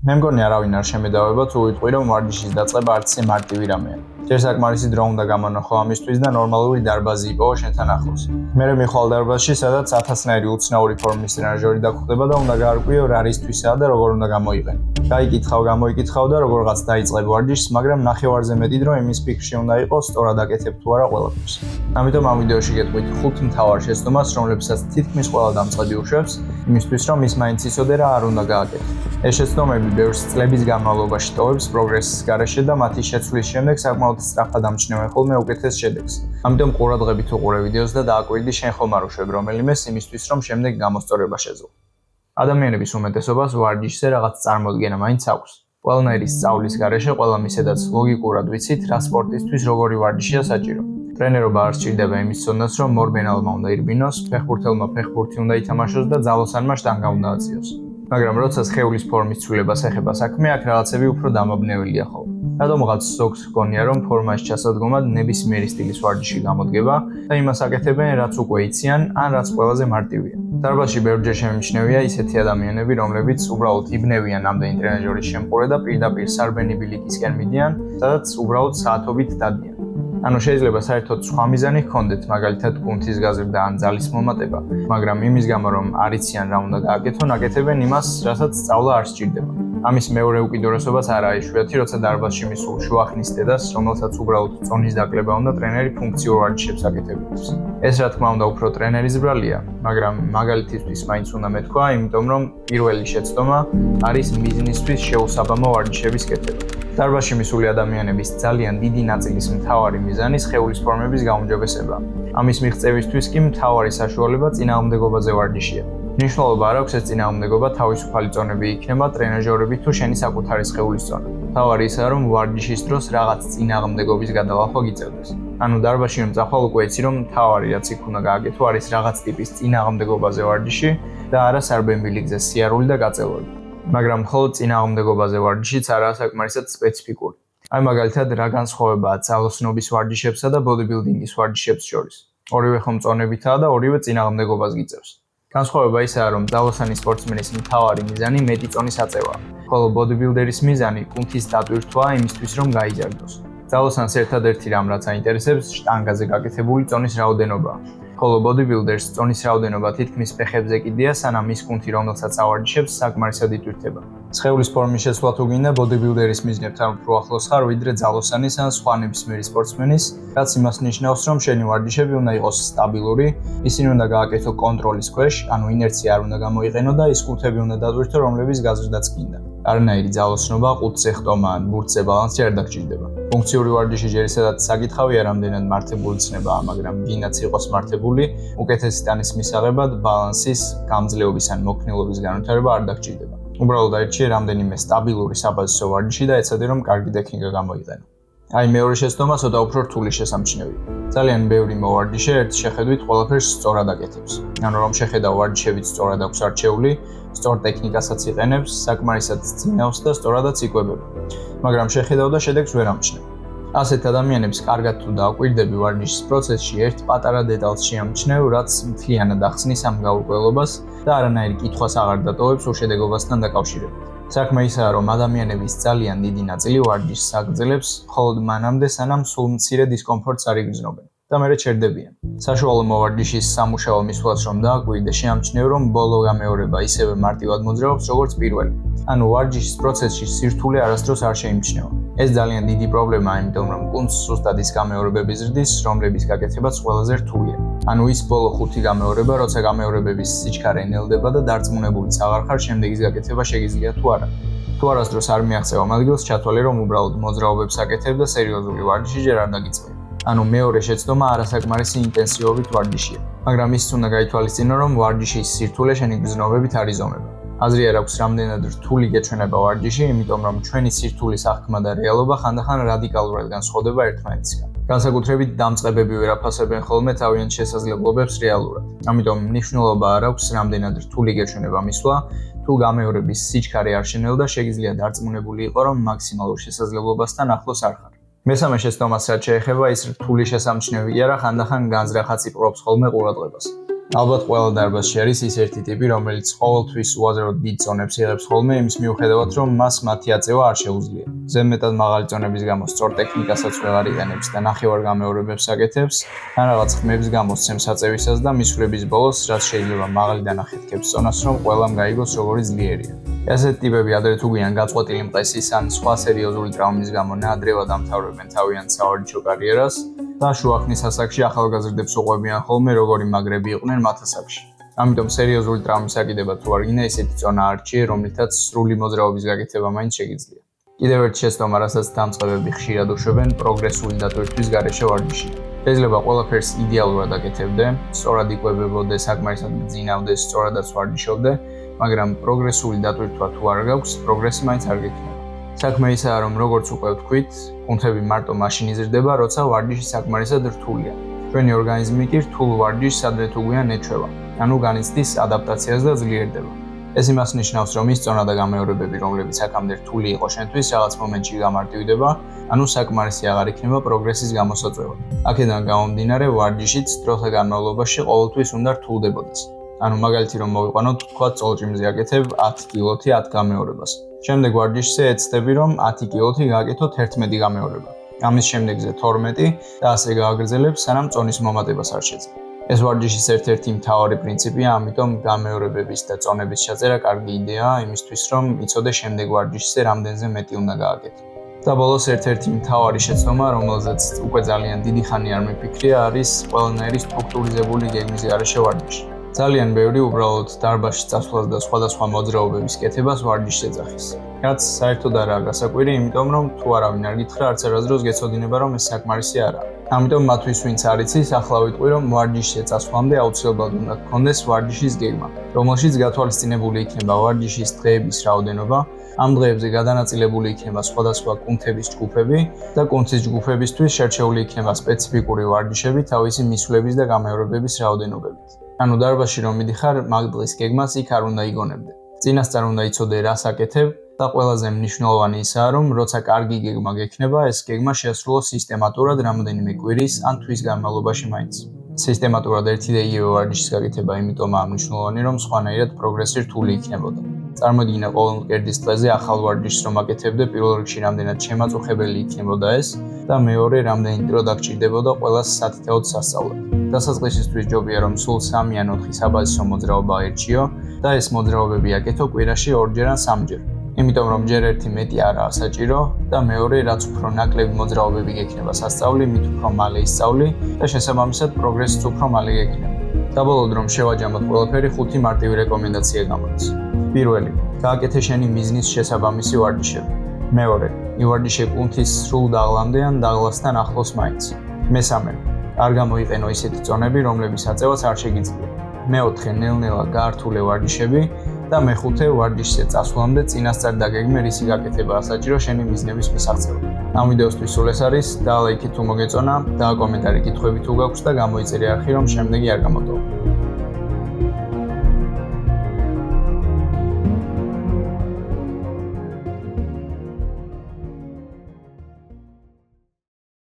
მე მგონი არავინ არ შემედავება თუ ვიტყვი რომ ვარჯიშის დაწყება არც ისე მარტივი რამეა. ჯერ საკმარისი დრო უნდა გამონახო ამისთვის და ნორმალური დარბაზი იპოვო შენთან ახლოს. მერე მიხვალ დარბაზში, სადაც 1000-ნაირი უცნაური ფორმის ტრენაჟორი დაგხვდება და უნდა გაარკვიო რა არის თვისაა და როგორ უნდა გამოიყენო. გამოიკითხავ და როგორღაც დაიწყებ ვარჯიშს, მაგრამ ნახევარზე მეტი დრო იმის ფიქრში უნდა იყოს, სწორად აკეთებ თუ არა ყველაფერს. ამიტომ ამ ვიდეოში გეტყვით 5 მთავარ შეცდომას, რომლებსაც თითქმის ყველა დამწყები უშვებს, იმისთვის რომ ის მაინც იცოდე რა არ უნდა გააკეთო. ეს შეცდომები ბევრს წლების განმავლობაში ტოვებს პროგრესის გარეშე და მათი შეცვლის შემდეგ საკმაოდ სწრაფად ამჩნევენ ხოლმე უკეთეს შედეგს. ამიტომ ყურადღებით უყურე ვიდეოს და დააკვირდი შენ ხომ არ უშვებ რომელიმეს იმისთვის რომ შემდეგ გამოსწორება შეძლო. ადამიანების უმეტესობას ვარჯიშზე რაღაც წარმოდგენა მაინც აქვს. ყველანაირი სწავლის გარეშე ყველა მისედაც ლოგიკურად ვიცით რა სპორტისთვის როგორი ვარჯიშია საჭირო. ტრენერობა არ სჭირდება იმის ცოდნას რომ მორბენალმა უნდა ირბინოს, ფეხბურთელმა ფეხბურთი უნდა ითამაშოს და ძალოსანმა შტანგა უნდა აწიოს. მაგრამ როცა სხეულის ფორმის ცვლილებას ეხება საქმე, აქ რაღაცები უფრო დამაბნეველია ხოლმე. რადგან ზოგს ჰგონია რომ ფორმაში ჩასადგომად ნებისმიერი სტილის ვარჯიში გამოდგება და იმას აკეთებენ რაც უკვე იციან ან რაც ყველაზე მარტივია. დარბაზში ბევრჯერ შემიმჩნევია ისეთი ადამიანები, რომლებიც უბრალოდ იბნევიან ამდენი ტრენაჟორის შემყურე და პირდაპირ სარბენი ბილიკისკენ მიდიან, სადაც უბრალოდ საათობით დადიან. ანუ შეიძლება საერთოდ სხვა მიზანი ჰქონდეთ, მაგალითად კუნთის გაზრდა ან ძალის მომატება, მაგრამ იმის გამო რომ არ იციან რა უნდა გააკეთონ, აკეთებენ იმას, რასაც სწავლა არ სჭირდება. ამის მეორე უკიდურესობაც არაა იშვიათი, როცა დარბაზში მისულ შუახნის დედას, რომელსაც უბრალოდ წონის დაკლება უნდა ტრენერი ფუნქციურ ვარჯიშებს აკეთებდეს. ეს რა თქმა უნდა უფრო ტრენერის ბრალია, მაგრამ მაგალითისთვის მაინც უნდა მეთქვა, იმიტომ რომ პირველი შეცდომა არის მიზნისთვის შეუსაბამო ვარჯიშების კეთება. დარბაზში მისული ადამიანების ძალიან დიდი ნაწილის მთავარი მიზანი სხეულის ფორმების გაუმჯობესება. ამის მიღწევისთვის კი მთავარი საშუალება წინააღმდეგობაზე ვარჯიშია. მნიშვნელობა არ აქვს ეს წინააღმდეგობა თავისუფალი წონები იქნება, ტრენაჟორები თუ შენი საკუთარი სხეულის წონა. მთავარი ისაა რომ ვარჯიშის დროს რაღაც წინააღმდეგობის გადალახვა გიწევდეს. ანუ დარბაზში რომ წახვალ უკვე იცი რომ მთავარი რაც იქ უნდა გააკეთო არის რაღაც ტიპის წინააღმდეგობაზე ვარჯიში და არა სარბენ-ბილიკზე სიარული და გაწელვები. მაგრამ მხოლოდ წინააღმდეგობაზე ვარჯიშიც არაა საკმარისად სპეციფიკური. აი მაგალითად რა განსხვავებაა ძალოსნობის ვარჯიშებსა და ბოდიბილდინგის ვარჯიშებს შორის. ორივე ხომ წონებითაა და ორივე წინააღმდეგობას გიწევს. განსხვავება ისაა რომ ძალოსანი სპორტსმენის მთავარი მიზანი მეტი წონის აწევაა, ხოლო ბოდიბილდერის მიზანი კუნთის დატვირთვაა იმისთვის რომ გაიზარდოს. ძალოსანს ერთადერთი რამ რაც აინტერესებს შტანგაზე გაკეთებული წონის რაოდენობაა. ხოლო ბოდიბილდერს წონის რაოდენობა თითქმის ფეხებზე კიდია, სანამ ის კუნთი, რომელსაც ავარჯიშებს, საკმარისად იტვირთება. სხეულის ფორმის შეცვლა თუ გინდა ბოდიბილდერის მიზნებთან უფრო ახლოს ხარ, ვიდრე ძალოსანის ან სხვა ნებისმიერი სპორტსმენის, რაც იმას ნიშნავს, რომ შენი ვარჯიშები უნდა იყოს სტაბილური, ისინი უნდა გააკეთო კონტროლის ქვეშ, ანუ ინერცია არ უნდა გამოიყენო და ის კუნთები უნდა დატვირთო, რომლების გაზრდაც გინდა. არანაირი ძალოსნობა, ყუთზე ხტომა ან ბურთზე ბალანსი არ დაგჭირდება. ფუნქციური ვარჯიში ჯერ ისედაც საკითხავია რამდენად მართებული ცნებაა, მაგრამ გინდაც იყოს მართებული, უკეთესი ტანის მისაღებად ბალანსის, გამძლეობის ან მოქნილობის განვითარება არ დაგჭირდება. უბრალოდ აირჩიე რამდენიმე სტაბილური საბაზისო ვარჯიში და ეცადე რომ კარგი ტექნიკა გამოიყენო. აი მეორე შეცდომა ცოტა უფრო რთული შესამჩნევია. ძალიან ბევრი მოვარჯიშე ერთ შეხედვით ყველაფერს სწორად აკეთებს. ანუ რომ შეხედავ ვარჯიშებიც სწორად აქვს არჩეული, სწორ ტექნიკასაც იყენებს, საკმარისად ძინავს და სწორადაც იკვებება. მაგრამ შეხედავ და შედეგს ვერ ამჩნევ. ასეთ ადამიანებს კარგად თუ დააკვირდები ვარჯიშის პროცესში ერთ პატარა დეტალს შეამჩნევ, რაც მთლიანად ახსნის ამ გაურკვევლობას და არანაირი კითხვას აღარ დატოვებს უშედეგობასთან დაკავშირებით. საქმე ისაა, რომ ადამიანების ძალიან დიდი ნაწილი ვარჯიშს აგრძელებს, მხოლოდ მანამდე, სანამ სულ მცირე დისკომფორტს არ იგრძნობენ და მერე ჩერდებიან. საშუალო მოვარჯიშის სამუშაო მისვლას რომ დააკვირდე, შეამჩნევ, რომ ბოლო გამეორება ისევე მარტივად მოძრაობს, როგორც პირველი. ანუ ვარჯიშის პროცესში სირთულე არასდროს არ შეიმჩნევა. ეს ძალიან დიდი პრობლემაა, იმიტომ რომ კუნთს სუსტად ის გამეორებები ზრდის, რომლების გაკეთებაც ყველაზე რთულია. ანუ ის ბოლო 5 გამეორება, როცა გამეორებების სიჩქარე ნელდება და დარწმუნებულიც აღარ ხარ შემდეგის გაკეთება შეგიძლია თუ არა. თუ არასდროს არ მიაღწევ ამ ადგილს, ჩათვალე რომ უბრალოდ მოძრაობებს აკეთებ და სერიოზული ვარჯიში ჯერ არ დაგიწყე. ანუ მეორე შეცდომა არასაკმარისი ინტენსივობით ვარჯიშია, მაგრამ ის უნდა გაითვალისწინო, რომ ვარჯიშის სირთულე შენი გრძნობებით არ იზომება. აზრი არ აქვს რამდენად რთული გეჩვენება ვარჯიში, იმიტომ რომ ჩვენი სირთულის აღქმა და რეალობა ხანდახან რადიკალურად განსხვავდება ერთმანეთისგან. განსაკუთრებით დამწყებები ვერ აფასებენ ხოლმე თავიანთ შესაძლებლობებს რეალურად. ამიტომ მნიშვნელობა არ აქვს რამდენად რთული გეჩვენება მისვლა, თუ გამეორების სიჩქარე არ შენელდა, შეგიძლია დარწმუნებული იყო, რომ მაქსიმალურ შესაძლებლობასთან ახლოს არ ხარ. მესამე შეცდომას რაც შეეხება, ის რთული შესამჩნევია რა ხანდახან განზრახაც იპყრობს ხოლმე ყურადღებას. ალბათ ყველა დარბაზში არის ის ერთი ტიპი, რომელიც ყოველთვის უაზროდ დიდ წონებს იღებს ხოლმე იმის მიუხედავად, რომ მას მათი აწევა არ შეუძლია. ზედმეტად მაღალი წონების გამო სწორ ტექნიკასაც ვეღარ იყენებს და ნახევარგამეორებებს აკეთებს, ან რაღაც ხმების გამო სცემს აწევისას და მისვლების ბოლოს, რაც შეიძლება მაღალი დანახეთქებს წონას, რომ ყველამ გაიგოს როგორი ძლიერია. ასეთი ტიპები ადრე თუ გვიან გაწყვეტილი მყესის ან სხვა სერიოზული ტრავმის გამო ნაადრევად ამთავრებენ თავიანთ სავარჯიშო კარიერას და შუახნის ასაკში ახალგაზრდებს უყვებიან ხოლმე როგორი მაგრები იყვნენ მათ ასაკში. ამიტომ სერიოზული ტრავმის აკიდება თუ არ გინდა ესეთი წონა არჩიე, რომლითაც სრული მოძრაობის გაკეთება მაინც შეგიძლია. კიდევ ერთი შეცდომა, რასაც დამწყებები ხშირად უშვებენ, პროგრესული დატვირთვის გარეშე ვარჯიში. შეიძლება ყველაფერს იდეალურად აკეთებდე, სწორად იკვებებოდე, საკმარისად გძინავდე, სწორადაც ვარჯიშობდე, მაგრამ პროგრესული დატვირთვა თუ არ გაქვს, პროგრესი მაინც არ გექნება. საქმე ისაა, რომ როგორც უკვე ვთქვით, კუნთები მარტო მაშინ იზრდება, როცა ვარჯიში საკმარისად რთულია. ჩვენი ორგანიზმი კი რთულ ვარჯიშს ადრე თუ გვიან ეჩვევა, ანუ განიცდის ადაპტაციას და ძლიერდება. ეს იმას ნიშნავს, რომ ის წონა და გამეორებები, რომლებიც აქამდე რთული იყო შენთვის, რაღაც მომენტში გამარტივდება, ანუ საკმარისი აღარ იქნება პროგრესის გამოსაწვევად. აქედან გამომდინარე, ვარჯიშიც დროთა განმავლობაში ყოველთვის უნდა რთულდებოდეს. ანუ მაგალითი რომ მოვიყვანოთ, თქვა წოლჭიმზე აკეთებ 10 კილოთი 10 გამეორებას. შემდეგ ვარჯიშზე ეცდები, რომ 10 კილოთი გააკეთოთ 11 გამეორება. ამის შემდეგზე 12 და ასე გააგრძელებ, სანამ წონის მომატებას არ შეძლებ. ეს ვარჯიშის ერთ-ერთი მთავარი პრინციპია, ამიტომ გამეორებების და წონების ჩაწერა კარგი იდეაა იმისთვის, რომ იცოდე შემდეგ ვარჯიშზე რამდენზე მეტი უნდა გააკეთო. და ბოლოს ერთ-ერთი მთავარი შეცდომა, რომელზეც უკვე ძალიან დიდი ხანი არ მიფიქრია, არის ყველანაირი სტრუქტურიზებული გეგმის გარეშე ვარჯიში. ძალიან ბევრი უბრალოდ დარბაზში წასვლას და სხვადასხვა მოძრაობების კეთებას ვარჯიშს ეძახის. რაც საერთოდ არაა გასაკვირი, იმიტომ რომ თუ არავინ არ გითხრა, არც არასდროს გეცოდინება, რომ ეს საკმარისი არაა. ამიტომ მათთვის, ვინც არ იცის, ახლა ვიტყვი, რომ ვარჯიშზე წასვლამდე აუცილებლად უნდა გქონდეს ვარჯიშის გეგმა, რომელშიც გათვალისწინებული იქნება ვარჯიშის დღეების რაოდენობა, ამ დღეებზე გადანაწილებული იქნება სხვადასხვა კუნთების ჯგუფები და კუნთის ჯგუფებისთვის შერჩეული იქნება სპეციფიკური ვარჯიშები თავისი მისვლების და გამეორებების რაოდენობებით. ანუ დარბაზში რომ მიდიხარ, მაგ დღის გეგმას იქ არ უნდა იგონებდე. წინასწარ უნდა იცოდე რას აკეთებ და ყველაზე მნიშვნელოვანი ისაა, რომ როცა კარგი გეგმა გექნება, ეს გეგმა შეასრულოს სისტემატურად რამდენიმე კვირის ან თვის განმავლობაში მაინც. სისტემატურად ერთი და იგივე ვარჯიშის გაკეთება იმიტომაა მნიშვნელოვანი, რომ სხვანაირად პროგრესი რთული იქნებოდა. წარმოიდგინე ყოველ მკერდის დღეზე ახალ ვარჯიშს რომ აკეთებდე, პირველ რიგში რამდენად შემაწუხებელი იქნებოდა ეს და მეორე რამდენი დრო დაგჭირდებოდა ყველას სათითაოდ სასწავლად. დასაწყისისთვის ჯობია რომ სულ 3 ან 4 საბაზისო მოძრაობა აერჩიო და ეს მოძრაობები აკეთო კვირაში 2-ჯერ ან 3-ჯერ. იმიტომ რომ ჯერ ერთი მეტი არაა საჭირო და მეორე რაც უფრო ნაკლები მოძრაობები გექნება სასწავლი, მით უფრო მალე ისწავლი და შესაბამისად პროგრესიც უფრო მალე გექნება. საბოლოოდ რომ შევაჯამოთ ყველაფერი, 5 მარტივი რეკომენდაცია გამოდის. პირველი, გააკეთე შენი მიზნის შესაბამისი ვარჯიშები. მეორე, ივარჯიშე კუნთის სრულ დაღლამდე ან დაღლასთან ახლოს მაინც. მესამე, არ გამოიყენო ისეთი წონები, რომლების აწევაც არ შეგიძლია. მეოთხე, ნელ-ნელა გაართულე ვარჯიშები და მეხუთე, ვარჯიშზე წასვლამდე წინასწარ დაგეგმე რისი გაკეთებაა საჭირო შენი მიზნების მისაღწევად. ამ ვიდეოსთვის სულ ეს არის, და ლაიქი თუ მოგეწონა, და კომენტარი კითხვები თუ გაქვს და გამოიწერე არხი, რომ შემდეგი არ გამოტოვო.